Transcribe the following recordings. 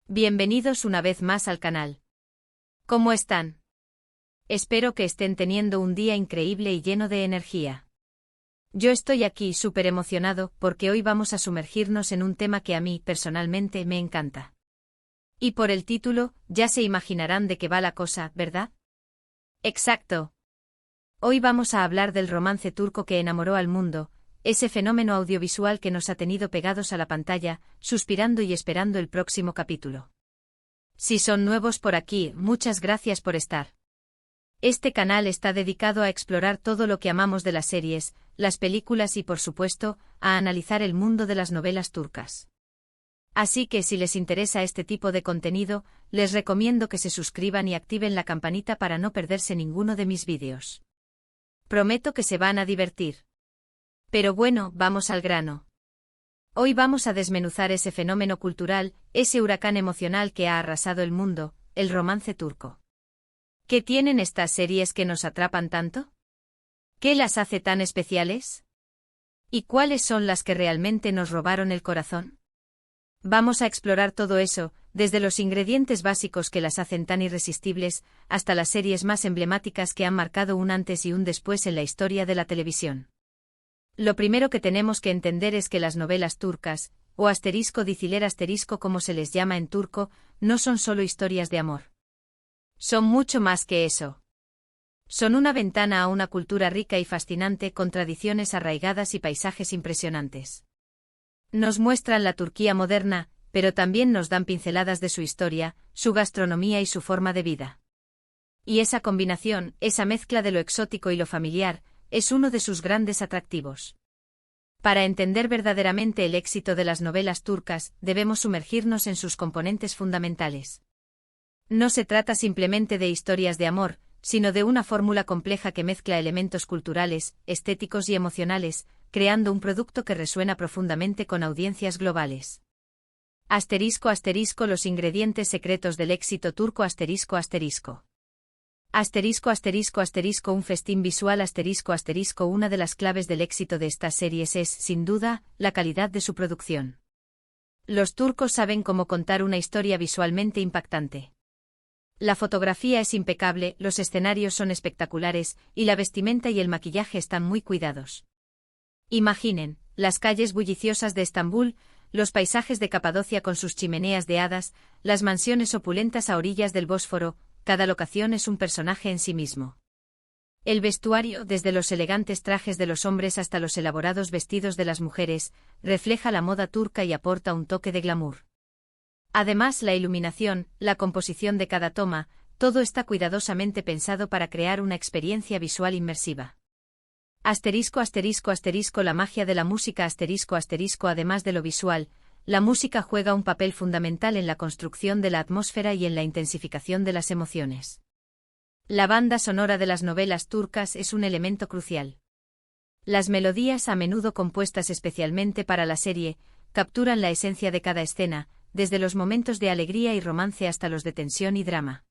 Bienvenidos una vez más al canal. ¿Cómo están? Espero que estén teniendo un día increíble y lleno de energía. Yo estoy aquí súper emocionado porque hoy vamos a sumergirnos en un tema que a mí, personalmente, me encanta. Y por el título, ya se imaginarán de qué va la cosa, ¿verdad? Exacto. Hoy vamos a hablar del romance turco que enamoró al mundo, ese fenómeno audiovisual que nos ha tenido pegados a la pantalla, suspirando y esperando el próximo capítulo. Si son nuevos por aquí, muchas gracias por estar. Este canal está dedicado a explorar todo lo que amamos de las series, las películas y, por supuesto, a analizar el mundo de las novelas turcas. Así que si les interesa este tipo de contenido, les recomiendo que se suscriban y activen la campanita para no perderse ninguno de mis vídeos. Prometo que se van a divertir. Pero bueno, vamos al grano. Hoy vamos a desmenuzar ese fenómeno cultural, ese huracán emocional que ha arrasado el mundo, el romance turco. ¿Qué tienen estas series que nos atrapan tanto? ¿Qué las hace tan especiales? ¿Y cuáles son las que realmente nos robaron el corazón? Vamos a explorar todo eso, desde los ingredientes básicos que las hacen tan irresistibles, hasta las series más emblemáticas que han marcado un antes y un después en la historia de la televisión. Lo primero que tenemos que entender es que las novelas turcas, o *diziler* como se les llama en turco, no son solo historias de amor. Son mucho más que eso. Son una ventana a una cultura rica y fascinante con tradiciones arraigadas y paisajes impresionantes. Nos muestran la Turquía moderna, pero también nos dan pinceladas de su historia, su gastronomía y su forma de vida. Y esa combinación, esa mezcla de lo exótico y lo familiar, es uno de sus grandes atractivos. Para entender verdaderamente el éxito de las novelas turcas, debemos sumergirnos en sus componentes fundamentales. No se trata simplemente de historias de amor, sino de una fórmula compleja que mezcla elementos culturales, estéticos y emocionales, creando un producto que resuena profundamente con audiencias globales. *** Los ingredientes secretos del éxito turco ***. Un festín visual ***. Una de las claves del éxito de estas series es, sin duda, la calidad de su producción. Los turcos saben cómo contar una historia visualmente impactante. La fotografía es impecable, los escenarios son espectaculares, y la vestimenta y el maquillaje están muy cuidados. Imaginen, las calles bulliciosas de Estambul, los paisajes de Capadocia con sus chimeneas de hadas, las mansiones opulentas a orillas del Bósforo, cada locación es un personaje en sí mismo. El vestuario, desde los elegantes trajes de los hombres hasta los elaborados vestidos de las mujeres, refleja la moda turca y aporta un toque de glamour. Además, la iluminación, la composición de cada toma, todo está cuidadosamente pensado para crear una experiencia visual inmersiva. La magia de la música Además de lo visual, la música juega un papel fundamental en la construcción de la atmósfera y en la intensificación de las emociones. La banda sonora de las novelas turcas es un elemento crucial. Las melodías, a menudo compuestas especialmente para la serie, capturan la esencia de cada escena, desde los momentos de alegría y romance hasta los de tensión y drama.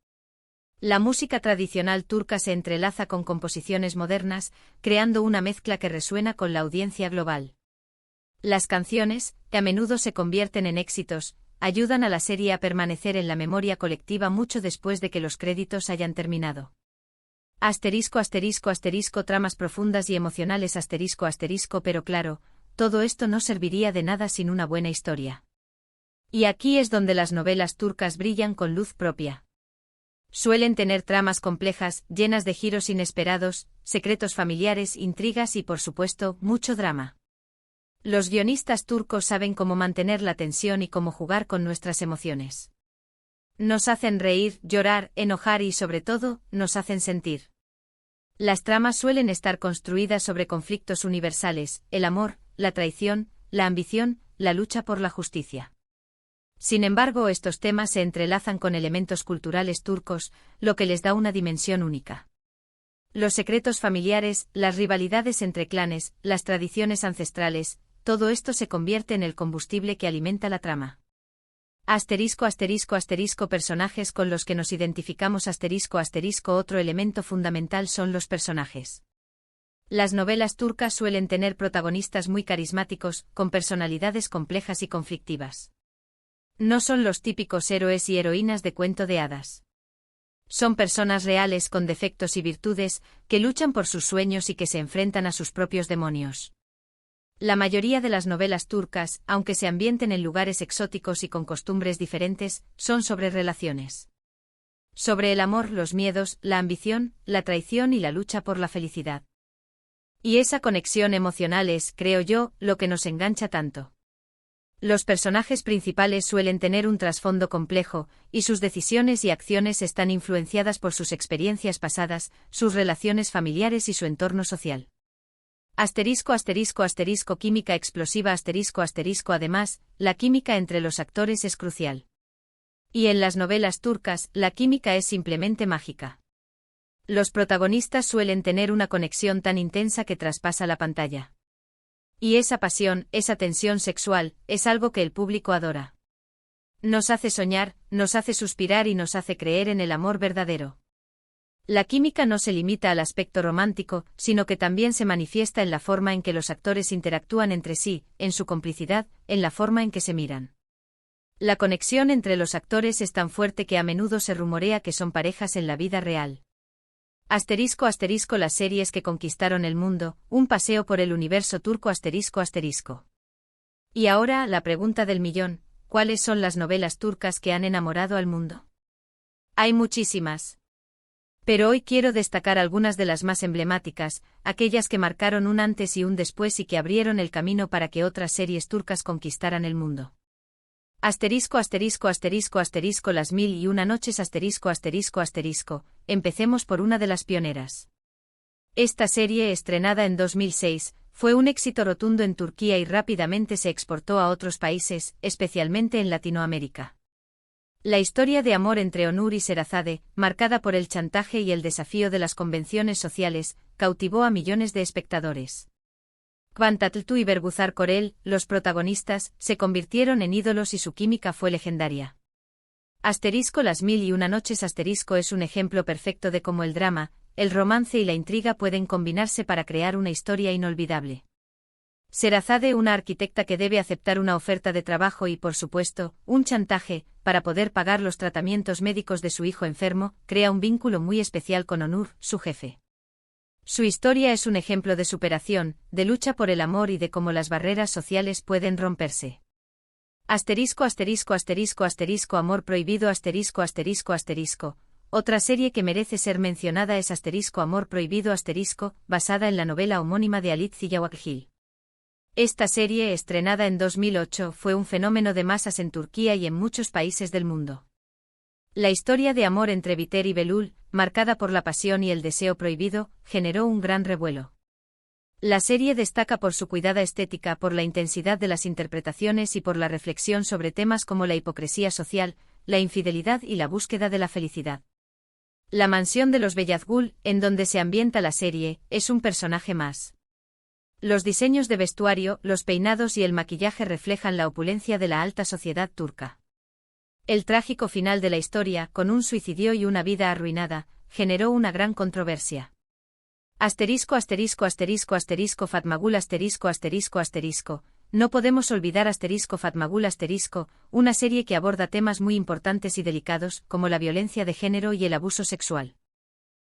La música tradicional turca se entrelaza con composiciones modernas, creando una mezcla que resuena con la audiencia global. Las canciones, que a menudo se convierten en éxitos, ayudan a la serie a permanecer en la memoria colectiva mucho después de que los créditos hayan terminado. Tramas profundas y emocionales pero claro, todo esto no serviría de nada sin una buena historia. Y aquí es donde las novelas turcas brillan con luz propia. Suelen tener tramas complejas, llenas de giros inesperados, secretos familiares, intrigas y, por supuesto, mucho drama. Los guionistas turcos saben cómo mantener la tensión y cómo jugar con nuestras emociones. Nos hacen reír, llorar, enojar y, sobre todo, nos hacen sentir. Las tramas suelen estar construidas sobre conflictos universales: el amor, la traición, la ambición, la lucha por la justicia. Sin embargo, estos temas se entrelazan con elementos culturales turcos, lo que les da una dimensión única. Los secretos familiares, las rivalidades entre clanes, las tradiciones ancestrales, todo esto se convierte en el combustible que alimenta la trama. Personajes con los que nos identificamos Otro elemento fundamental son los personajes. Las novelas turcas suelen tener protagonistas muy carismáticos, con personalidades complejas y conflictivas. No son los típicos héroes y heroínas de cuento de hadas. Son personas reales con defectos y virtudes, que luchan por sus sueños y que se enfrentan a sus propios demonios. La mayoría de las novelas turcas, aunque se ambienten en lugares exóticos y con costumbres diferentes, son sobre relaciones. Sobre el amor, los miedos, la ambición, la traición y la lucha por la felicidad. Y esa conexión emocional es, creo yo, lo que nos engancha tanto. Los personajes principales suelen tener un trasfondo complejo, y sus decisiones y acciones están influenciadas por sus experiencias pasadas, sus relaciones familiares y su entorno social. Química explosiva además, la química entre los actores es crucial. Y en las novelas turcas, la química es simplemente mágica. Los protagonistas suelen tener una conexión tan intensa que traspasa la pantalla. Y esa pasión, esa tensión sexual, es algo que el público adora. Nos hace soñar, nos hace suspirar y nos hace creer en el amor verdadero. La química no se limita al aspecto romántico, sino que también se manifiesta en la forma en que los actores interactúan entre sí, en su complicidad, en la forma en que se miran. La conexión entre los actores es tan fuerte que a menudo se rumorea que son parejas en la vida real. Las series que conquistaron el mundo, un paseo por el universo turco ***. Y ahora, la pregunta del millón, ¿cuáles son las novelas turcas que han enamorado al mundo? Hay muchísimas. Pero hoy quiero destacar algunas de las más emblemáticas, aquellas que marcaron un antes y un después y que abrieron el camino para que otras series turcas conquistaran el mundo. Las mil y una noches Empecemos por una de las pioneras. Esta serie, estrenada en 2006, fue un éxito rotundo en Turquía y rápidamente se exportó a otros países, especialmente en Latinoamérica. La historia de amor entre Onur y Sherazade, marcada por el chantaje y el desafío de las convenciones sociales, cautivó a millones de espectadores. Kvantatltu y Berbuzar Korel, los protagonistas, se convirtieron en ídolos y su química fue legendaria. Las mil y una noches es un ejemplo perfecto de cómo el drama, el romance y la intriga pueden combinarse para crear una historia inolvidable. Sherazade, una arquitecta que debe aceptar una oferta de trabajo y, por supuesto, un chantaje, para poder pagar los tratamientos médicos de su hijo enfermo, crea un vínculo muy especial con Onur, su jefe. Su historia es un ejemplo de superación, de lucha por el amor y de cómo las barreras sociales pueden romperse. Amor prohibido Otra serie que merece ser mencionada es Amor prohibido basada en la novela homónima de Halit Ziyawakhil. Esta serie, estrenada en 2008, fue un fenómeno de masas en Turquía y en muchos países del mundo. La historia de amor entre Biter y Belul, marcada por la pasión y el deseo prohibido, generó un gran revuelo. La serie destaca por su cuidada estética, por la intensidad de las interpretaciones y por la reflexión sobre temas como la hipocresía social, la infidelidad y la búsqueda de la felicidad. La mansión de los Beyazgul, en donde se ambienta la serie, es un personaje más. Los diseños de vestuario, los peinados y el maquillaje reflejan la opulencia de la alta sociedad turca. El trágico final de la historia, con un suicidio y una vida arruinada, generó una gran controversia. Fatmagul No podemos olvidar Fatmagul una serie que aborda temas muy importantes y delicados, como la violencia de género y el abuso sexual.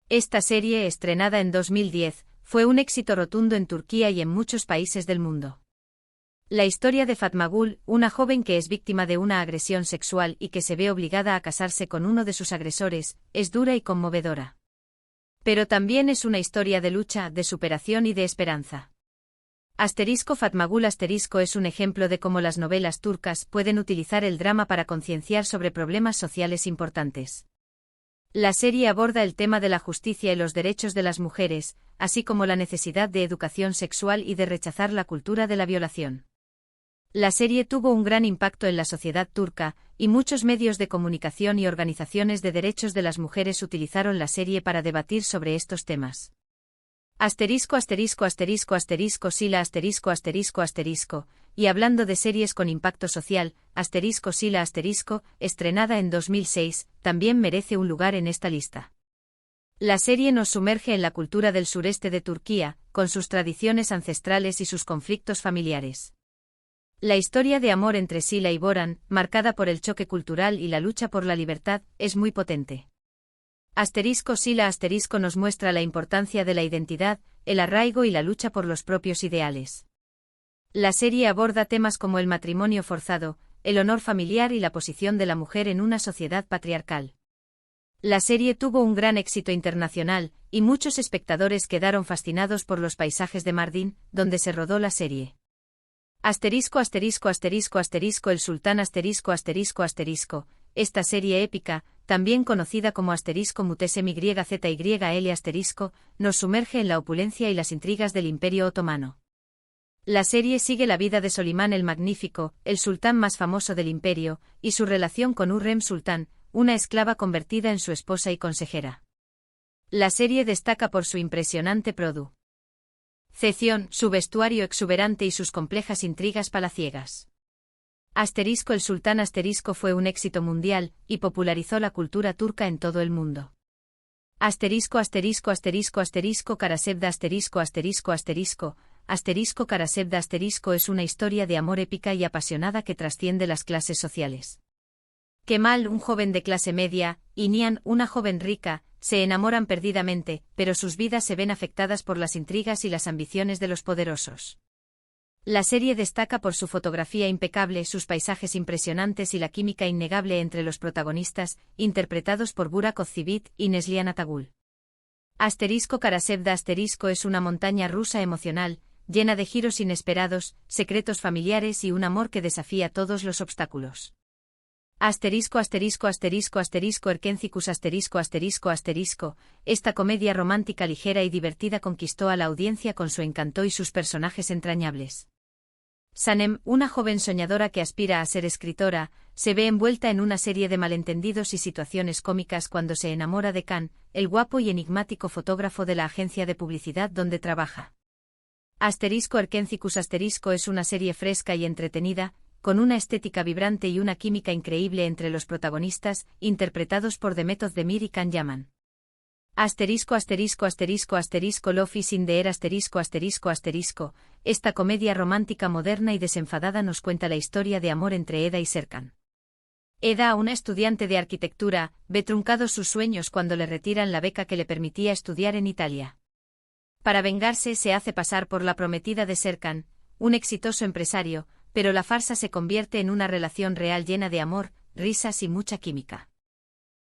Esta serie, estrenada en 2010, fue un éxito rotundo en Turquía y en muchos países del mundo. La historia de Fatmagul, una joven que es víctima de una agresión sexual y que se ve obligada a casarse con uno de sus agresores, es dura y conmovedora. Pero también es una historia de lucha, de superación y de esperanza. Fatmagul es un ejemplo de cómo las novelas turcas pueden utilizar el drama para concienciar sobre problemas sociales importantes. La serie aborda el tema de la justicia y los derechos de las mujeres, así como la necesidad de educación sexual y de rechazar la cultura de la violación. La serie tuvo un gran impacto en la sociedad turca, y muchos medios de comunicación y organizaciones de derechos de las mujeres utilizaron la serie para debatir sobre estos temas. Sila Y hablando de series con impacto social, Sila estrenada en 2006, también merece un lugar en esta lista. La serie nos sumerge en la cultura del sureste de Turquía, con sus tradiciones ancestrales y sus conflictos familiares. La historia de amor entre Sila y Boran, marcada por el choque cultural y la lucha por la libertad, es muy potente. Sila nos muestra la importancia de la identidad, el arraigo y la lucha por los propios ideales. La serie aborda temas como el matrimonio forzado, el honor familiar y la posición de la mujer en una sociedad patriarcal. La serie tuvo un gran éxito internacional, y muchos espectadores quedaron fascinados por los paisajes de Mardin, donde se rodó la serie. El sultán esta serie épica, también conocida como Mutesem YZYL nos sumerge en la opulencia y las intrigas del Imperio Otomano. La serie sigue la vida de Solimán el Magnífico, el sultán más famoso del imperio, y su relación con Hürrem Sultán, una esclava convertida en su esposa y consejera. La serie destaca por su impresionante producción, su vestuario exuberante y sus complejas intrigas palaciegas. El sultán fue un éxito mundial, y popularizó la cultura turca en todo el mundo. Karasevda es una historia de amor épica y apasionada que trasciende las clases sociales. Kemal, un joven de clase media, y Nihan, una joven rica, se enamoran perdidamente, pero sus vidas se ven afectadas por las intrigas y las ambiciones de los poderosos. La serie destaca por su fotografía impecable, sus paisajes impresionantes y la química innegable entre los protagonistas, interpretados por Burak Özçivit y Neslihan Atagul. Karasevda es una montaña rusa emocional, llena de giros inesperados, secretos familiares y un amor que desafía todos los obstáculos. Esta comedia romántica ligera y divertida conquistó a la audiencia con su encanto y sus personajes entrañables. Sanem, una joven soñadora que aspira a ser escritora, se ve envuelta en una serie de malentendidos y situaciones cómicas cuando se enamora de Khan, el guapo y enigmático fotógrafo de la agencia de publicidad donde trabaja. Es una serie fresca y entretenida, con una estética vibrante y una química increíble entre los protagonistas, interpretados por Demet Özdemir y Can Yaman. Love is in the air esta comedia romántica moderna y desenfadada nos cuenta la historia de amor entre Eda y Serkan. Eda, una estudiante de arquitectura, ve truncados sus sueños cuando le retiran la beca que le permitía estudiar en Italia. Para vengarse se hace pasar por la prometida de Serkan, un exitoso empresario, pero la farsa se convierte en una relación real llena de amor, risas y mucha química.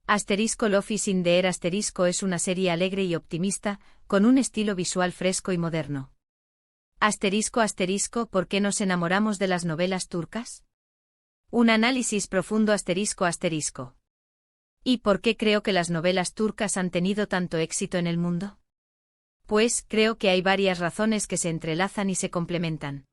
Love is in the air es una serie alegre y optimista, con un estilo visual fresco y moderno. ¿Por qué nos enamoramos de las novelas turcas? Un análisis profundo ¿Y por qué creo que las novelas turcas han tenido tanto éxito en el mundo? Pues, creo que hay varias razones que se entrelazan y se complementan.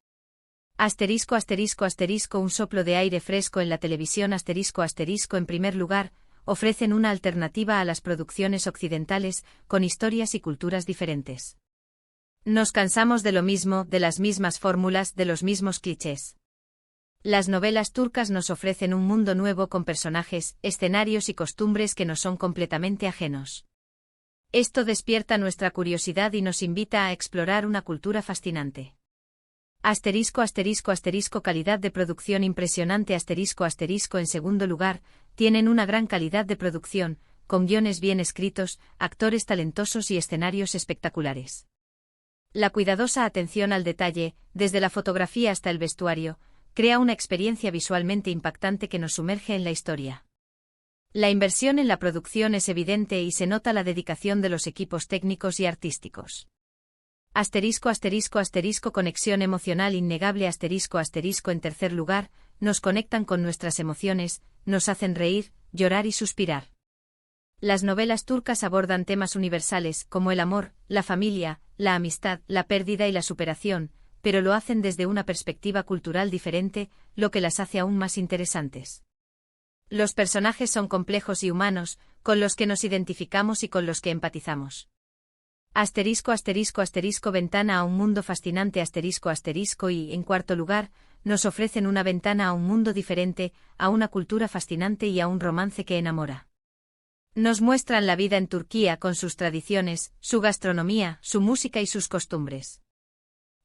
Un soplo de aire fresco en la televisión en primer lugar, ofrecen una alternativa a las producciones occidentales, con historias y culturas diferentes. Nos cansamos de lo mismo, de las mismas fórmulas, de los mismos clichés. Las novelas turcas nos ofrecen un mundo nuevo con personajes, escenarios y costumbres que nos son completamente ajenos. Esto despierta nuestra curiosidad y nos invita a explorar una cultura fascinante. Calidad de producción impresionante en segundo lugar, tienen una gran calidad de producción, con guiones bien escritos, actores talentosos y escenarios espectaculares. La cuidadosa atención al detalle, desde la fotografía hasta el vestuario, crea una experiencia visualmente impactante que nos sumerge en la historia. La inversión en la producción es evidente y se nota la dedicación de los equipos técnicos y artísticos. Conexión emocional innegable en tercer lugar, nos conectan con nuestras emociones, nos hacen reír, llorar y suspirar. Las novelas turcas abordan temas universales como el amor, la familia, la amistad, la pérdida y la superación, pero lo hacen desde una perspectiva cultural diferente, lo que las hace aún más interesantes. Los personajes son complejos y humanos, con los que nos identificamos y con los que empatizamos. Ventana a un mundo fascinante y, en cuarto lugar, nos ofrecen una ventana a un mundo diferente, a una cultura fascinante y a un romance que enamora. Nos muestran la vida en Turquía con sus tradiciones, su gastronomía, su música y sus costumbres.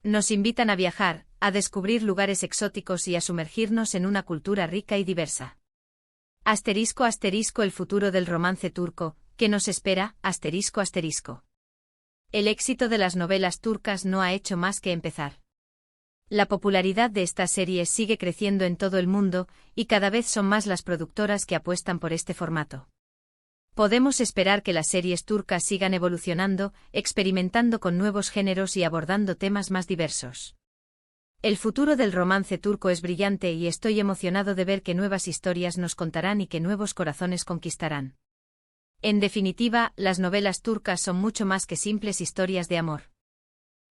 Nos invitan a viajar, a descubrir lugares exóticos y a sumergirnos en una cultura rica y diversa. Asterisco asterisco el futuro del romance turco, ¿qué nos espera? Asterisco asterisco. El éxito de las novelas turcas no ha hecho más que empezar. La popularidad de estas series sigue creciendo en todo el mundo, y cada vez son más las productoras que apuestan por este formato. Podemos esperar que las series turcas sigan evolucionando, experimentando con nuevos géneros y abordando temas más diversos. El futuro del romance turco es brillante y estoy emocionado de ver qué nuevas historias nos contarán y qué nuevos corazones conquistarán. En definitiva, las novelas turcas son mucho más que simples historias de amor.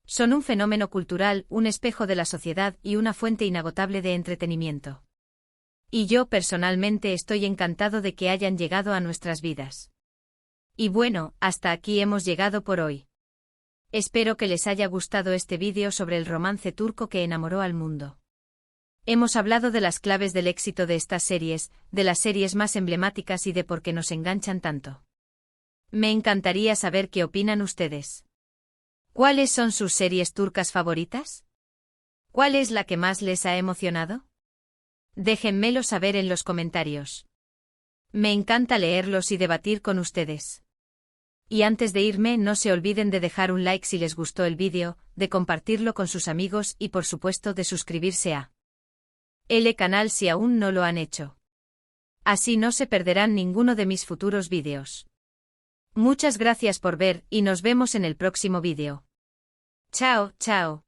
Son un fenómeno cultural, un espejo de la sociedad y una fuente inagotable de entretenimiento. Y yo personalmente estoy encantado de que hayan llegado a nuestras vidas. Y bueno, hasta aquí hemos llegado por hoy. Espero que les haya gustado este vídeo sobre el romance turco que enamoró al mundo. Hemos hablado de las claves del éxito de estas series, de las series más emblemáticas y de por qué nos enganchan tanto. Me encantaría saber qué opinan ustedes. ¿Cuáles son sus series turcas favoritas? ¿Cuál es la que más les ha emocionado? Déjenmelo saber en los comentarios. Me encanta leerlos y debatir con ustedes. Y antes de irme, no se olviden de dejar un like si les gustó el vídeo, de compartirlo con sus amigos y por supuesto de suscribirse a el canal si aún no lo han hecho. Así no se perderán ninguno de mis futuros vídeos. Muchas gracias por ver y nos vemos en el próximo vídeo. Chao, chao.